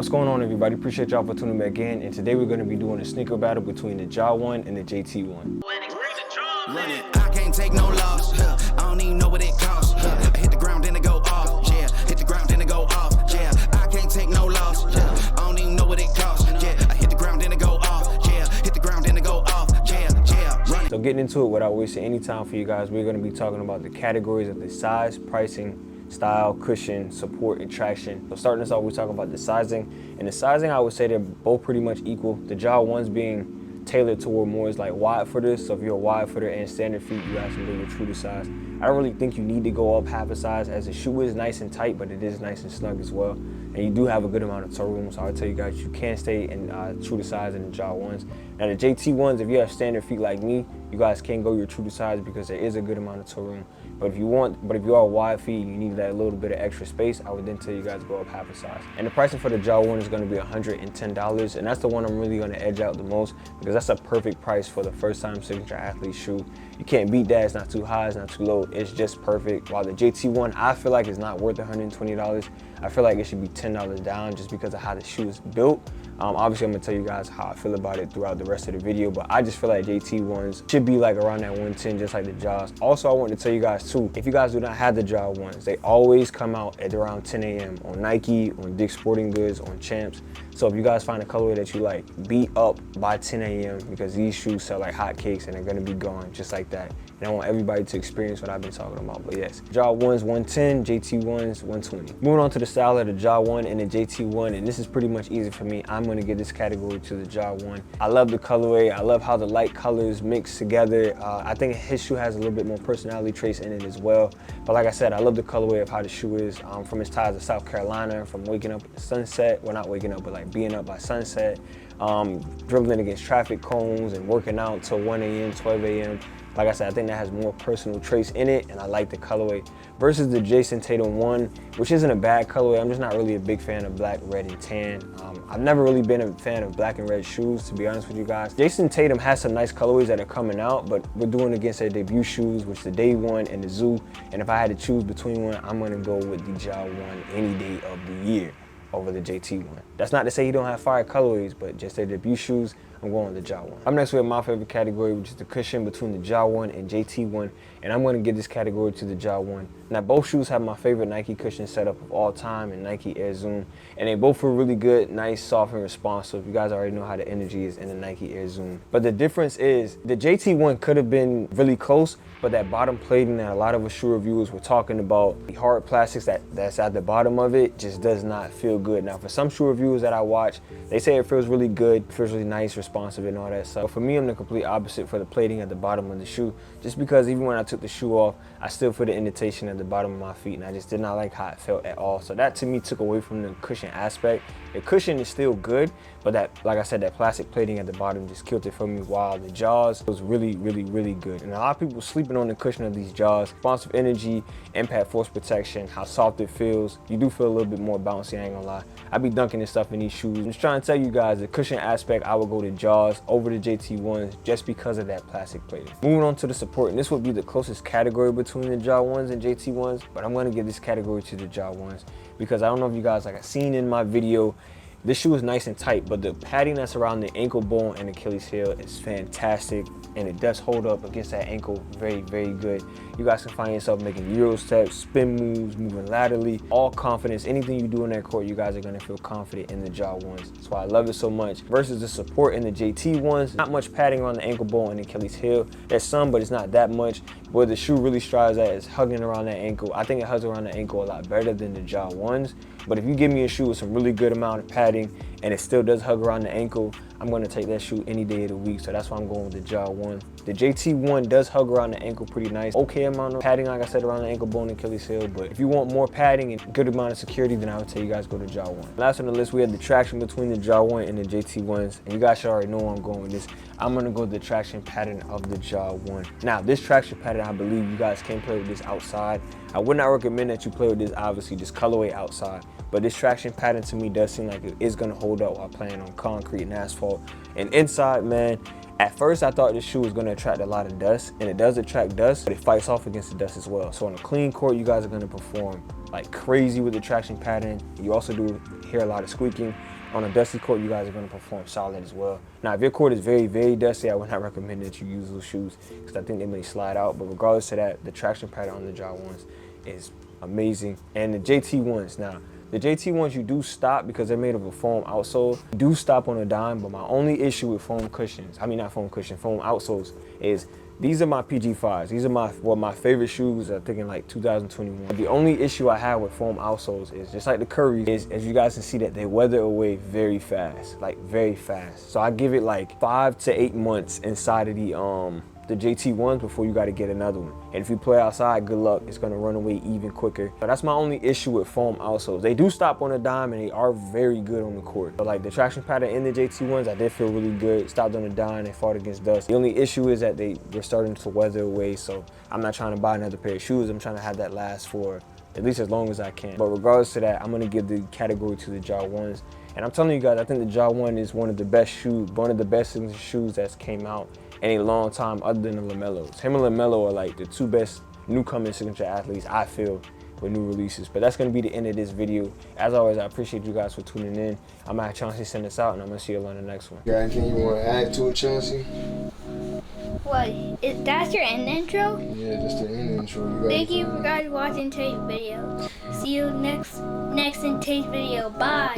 What's going on, everybody? Appreciate y'all for tuning back in, and today we're going to be doing a sneaker battle between the Ja 1 and the JT1. Run it. I can't take no loss. I don't even know what it costs. I hit the ground then it go off. Yeah, hit the ground then it go off. Yeah, I can't take no loss. I don't even know what it costs. Yeah, I hit the ground then it go off. Yeah, hit the ground then it go off. Yeah, run it. So getting into it without wasting any time for you guys, we're going to be talking about the categories of the size, pricing, style, cushion, support, and traction. So starting us off, we're talking about the sizing. And the sizing, I would say they're both pretty much equal. The Ja 1's being tailored toward more is like wide footers. So if you're a wide footer and standard feet, you guys can go your true to size. I don't really think you need to go up half a size, as the shoe is nice and tight, but it is nice and snug as well. And you do have a good amount of toe room, so I would tell you guys you can stay in true to size in the Ja 1's. Now the JT1's, if you have standard feet like me, you guys can go your true to size because there is a good amount of toe room. But if you are wide feet, you need that little bit of extra space, I would then tell you guys go up half a size. And the pricing for the Ja 1 is going to be $110, and that's the one I'm really going to edge out the most because that's a perfect price for the first time signature athlete shoe. You can't beat that. It's not too high, it's not too low, it's just perfect. While the JT1, I feel like is not worth $120. I feel like it should be $10 down just because of how the shoe is built. Obviously, I'm gonna tell you guys how I feel about it throughout the rest of the video, but I just feel like JT1s should be like around that 110, just like the Ja's. Also, I want to tell you guys too, if you guys do not have the Ja 1s, they always come out at around 10 a.m. on Nike, on Dick's Sporting Goods, on Champs. So if you guys find a colorway that you like, be up by 10 a.m. because these shoes sell like hotcakes and they're gonna be gone just like that. And I want everybody to experience what I've been talking about. But yes, Ja 1's 110, JT1's 120. Moving on to the style of the Ja 1 and the JT1, and this is pretty much easy for me. I'm gonna give this category to the Ja 1. I love the colorway. I love how the light colors mix together. I think his shoe has a little bit more personality traits in it as well. But like I said, I love the colorway of how the shoe is. From his ties to South Carolina, from waking up at the sunset, well, not waking up, but like being up by sunset, dribbling against traffic cones and working out till 1 a.m., 12 a.m. Like I said, I think that has more personal traits in it, and I like the colorway. Versus the Jason Tatum 1, which isn't a bad colorway. I'm just not really a big fan of black, red, and tan. I've never really been a fan of black and red shoes, to be honest with you guys. Jason Tatum has some nice colorways that are coming out, but we're doing against their debut shoes, which is the Day 1 and the Zoo. And if I had to choose between one, I'm gonna go with the Ja 1 any day of the year over the JT1. That's not to say he don't have fire colorways, but just their debut shoes, I'm going with the Ja 1. I'm next with my favorite category, which is the cushion between the Ja 1 and JT1, and I'm going to give this category to the Ja 1. Now, both shoes have my favorite Nike cushion setup of all time and Nike Air Zoom, and they both feel really good, nice, soft, and responsive. You guys already know how the energy is in the Nike Air Zoom. But the difference is the JT1 could have been really close, but that bottom plating that a lot of us shoe reviewers were talking about, the hard plastics that's at the bottom of it just does not feel good. Now, for some shoe reviewers that I watch, they say it feels really good, feels really nice, responsive, and all that stuff. For me, I'm the complete opposite for the plating at the bottom of the shoe, just because even when I took the shoe off, I still feel the indentation at the bottom of my feet, and I just did not like how it felt at all. So that to me took away from the cushion aspect. The cushion is still good, but that, like I said, that plastic plating at the bottom just killed it for me, while the Ja's was really, really, really good. And a lot of people sleeping on the cushion of these Ja's. Responsive energy, impact force protection, how soft it feels. You do feel a little bit more bouncy, I ain't gonna lie. I be dunking this stuff in these shoes. I'm just trying to tell you guys, the cushion aspect, I would go to Ja's over the JT1s just because of that plastic plating. Moving on to the support, and this would be the closest category between the Ja 1s and JT1s, but I'm gonna give this category to the Ja 1s because I don't know if you guys like I seen in my video, this shoe is nice and tight, but the padding that's around the ankle bone and Achilles heel is fantastic, and it does hold up against that ankle very, very good. You guys can find yourself making Euro steps, spin moves, moving laterally, all confidence. Anything you do in that court, you guys are gonna feel confident in the Ja 1s. That's why I love it so much. Versus the support in the JT1s, not much padding around the ankle bone and Achilles heel. There's some, but it's not that much. Where the shoe really strives at is hugging around that ankle. I think it hugs around the ankle a lot better than the Ja 1s. But if you give me a shoe with some really good amount of padding and it still does hug around the ankle, I'm going to take that shoe any day of the week. So that's why I'm going with the Ja 1. The JT1 does hug around the ankle pretty nice. Okay amount of padding, like I said, around the ankle bone and Achilles heel. But if you want more padding and good amount of security, then I would tell you guys go to Ja 1. Last on the list, we have the traction between the Ja 1 and the JT1s. And you guys should already know where I'm going with this. I'm going to go with the traction pattern of the Ja 1. Now, this traction pattern, I believe you guys can play with this outside. I would not recommend that you play with this, obviously, this colorway outside. but this traction pattern to me does seem like it is gonna hold up while playing on concrete and asphalt. And inside, man, at first I thought this shoe was gonna attract a lot of dust, and it does attract dust, but it fights off against the dust as well. So on a clean court, you guys are gonna perform like crazy with the traction pattern. You also do hear a lot of squeaking. On a dusty court, you guys are gonna perform solid as well. Now, if your court is very, very dusty, I would not recommend that you use those shoes because I think they may slide out. But regardless of that, the traction pattern on the jaw ones is amazing. And the JT ones, now, the JT ones you do stop because they're made of a foam outsole. You do stop on a dime, but my only issue with foam cushions, I mean not foam cushion, foam outsoles is these are my PG5s. These are my favorite shoes, I think in like 2021. The only issue I have with foam outsoles is just like the Curry is, as you guys can see, that they weather away very fast, like very fast. So I give it like 5 to 8 months inside of the JT ones before you got to get another one. And if you play outside, good luck, it's gonna run away even quicker. But that's my only issue with foam outsoles. They do stop on a dime and they are very good on the court. But like the traction pattern in the JT ones, I did feel really good. Stopped on a dime, they fought against dust. The only issue is that they're starting to weather away, so I'm not trying to buy another pair of shoes. I'm trying to have that last for at least as long as I can. But regardless of that, I'm gonna give the category to the jaw ones. And I'm telling you guys, I think the jaw one is one of the best shoes that's came out in a long time other than the LaMelos. Him and LaMelo are like the two best newcoming signature athletes, I feel, with new releases. But that's gonna be the end of this video. As always, I appreciate you guys for tuning in. I'm gonna have Chauncey send this out and I'm gonna see you on the next one. Got anything you wanna add to it, Chauncey? What? That's your end intro? Yeah, just the end intro. Thank you for guys watching today's video. See you next in today's video. Bye.